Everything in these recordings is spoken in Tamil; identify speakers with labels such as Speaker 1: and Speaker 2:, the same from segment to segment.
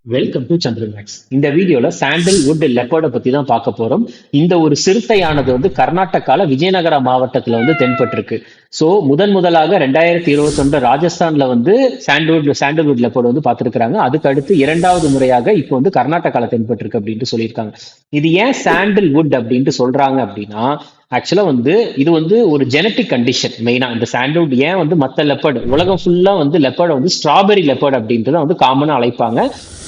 Speaker 1: Welcome to சந்திரமேக்ஸ். இந்த வீடியோல சாண்டல்வுட் லெப்பர்டை பத்தி தான் பார்க்க போறோம். இந்த ஒரு சிறுத்தையானது கர்நாடகால விஜயநகர மாவட்டத்துல தென்பட்டிருக்கு. சோ முதலாக 2021 ராஜஸ்தான்ல சாண்டல்வுட் லெப்பர்டு பார்த்திருக்காங்க. அதுக்கு அடுத்து இரண்டாவது முறையாக இப்போ கர்நாடகால தென்பட்டிருக்கு அப்படின்ட்டு சொல்லியிருக்காங்க. இது ஏன் சாண்டல்வுட் அப்படின்ட்டு சொல்றாங்க அப்படின்னா, ஆக்சுவலா இது ஒரு ஜெனட்டிக் கண்டிஷன். மெயினா இந்த சாண்டல்வுட் ஏன் மத்த லெப்பர்டு உலகம் ஃபுல்லா லெப்பர்டை ஸ்ட்ராபெரி லெப்பர்டு அப்படின்ட்டு காமனா அழைப்பாங்க.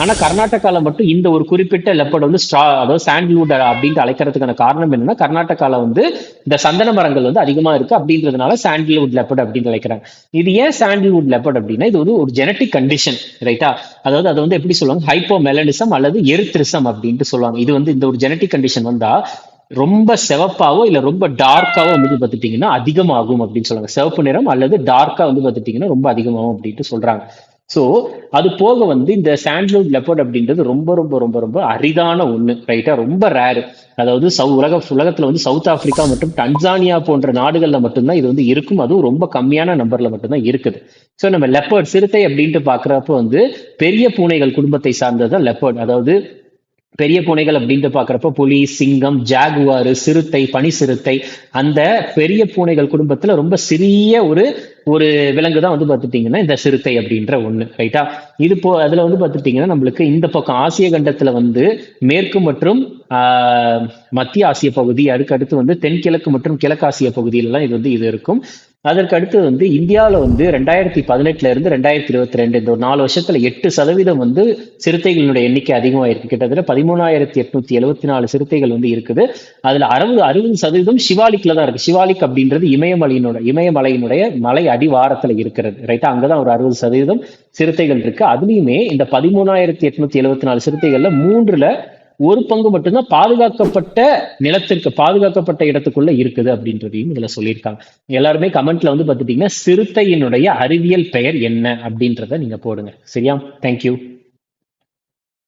Speaker 1: ஆனா கர்நாடகால மட்டும் இந்த ஒரு குறிப்பிட்ட லெப்பர்ட் அதாவது சாண்டல்வுட் அப்படின்ட்டு அழைக்கிறதுக்கான காரணம் என்னன்னா, கர்நாடகால இந்த சந்தன மரங்கள் அதிகமா இருக்கு அப்படின்றதுனால சாண்டல்வுட் லெப்பர்ட் அப்படின்னு அழைக்கிறாங்க. இது ஏன் சாண்டல்வுட் லெப்பர்ட் அப்படின்னா, இது ஒரு ஜெனட்டிக் கண்டிஷன், ரைட்டா? அதாவது அதை எப்படி சொல்லுவாங்க, ஹைப்போமெலனிசம் அல்லது எரித்ரிசம் அப்படின்ட்டு சொல்லுவாங்க. இது இந்த ஒரு ஜெனட்டிக் கண்டிஷன் வந்தா ரொம்ப செவப்பாவோ இல்ல ரொம்ப டார்க்காவோ பார்த்துட்டீங்கன்னா அதிகமாகும் அப்படின்னு சொல்றாங்க. சிவப்பு நிறம் அல்லது டார்க்கா பார்த்துட்டீங்கன்னா ரொம்ப அதிகமாகும் அப்படின்ட்டு சொல்றாங்க. சோ அது போக இந்த சாண்டல்வுட் லெப்பர்ட் அப்படின்றது ரொம்ப ரொம்ப ரொம்ப ரொம்ப அரிதான ஒண்ணு, ரைட்டா? ரொம்ப ரேரு. அதாவது உலகத்துல சவுத் ஆப்பிரிக்கா மற்றும் டன்சானியா போன்ற நாடுகள்ல மட்டும்தான் இது இருக்கும். அதுவும் ரொம்ப கம்மியான நம்பர்ல மட்டும்தான் இருக்குது. சோ நம்ம லெப்பர்ட் சிறுத்தை அப்படின்ட்டு பாக்குறப்ப பெரிய பூனைகள் குடும்பத்தை சார்ந்ததுதான் லெப்பர்ட். அதாவது பெரிய பூனைகள் அப்படின்ட்டு பாக்குறப்ப புலி, சிங்கம், ஜாகுவாரு, சிறுத்தை, பனி சிறுத்தை, அந்த பெரிய பூனைகள் குடும்பத்துல ரொம்ப சிறிய ஒரு ஒரு விலங்கு தான் பார்த்துட்டீங்கன்னா இந்த சிறுத்தை அப்படின்ற ஒண்ணு, ரைட்டா? அதுல பார்த்துட்டீங்கன்னா நம்மளுக்கு இந்த பக்கம் ஆசிய கண்டத்துல மேற்கு மற்றும் மத்திய ஆசிய பகுதி, அதுக்கு அடுத்து தென்கிழக்கு மற்றும் கிழக்காசிய பகுதியில இது இருக்கும். அதற்கு அடுத்து இந்தியாவில 2018 இருந்து 2022 இந்த ஒரு 4 வருஷத்துல 8% சிறுத்தைகளினுடைய எண்ணிக்கை அதிகமாயிருக்கு. கிட்டத்தட்ட 13,874 சிறுத்தைகள் இருக்குது. அதுல 60% சிவாலிக்ல தான் இருக்கு. சிவாலிக் அப்படின்றது இமயமலையினுடைய மலை அடிவாரத்துல இருக்கிறது, ரைட்டா? அங்கதான் ஒரு 60% சிறுத்தைகள் இருக்கு. அதுலயுமே இந்த 13,874 சிறுத்தைகள்ல 1/3 மட்டும்தான் பாதுகாக்கப்பட்ட இடத்துக்குள்ள இருக்குது அப்படின்றதையும் இதுல சொல்லியிருக்காங்க. எல்லாருமே கமெண்ட்ல பாத்துட்டீங்கன்னா சிறுத்தையினுடைய அறிவியல் பெயர் என்ன அப்படின்றத நீங்க போடுங்க, சரியா? தேங்க்யூ.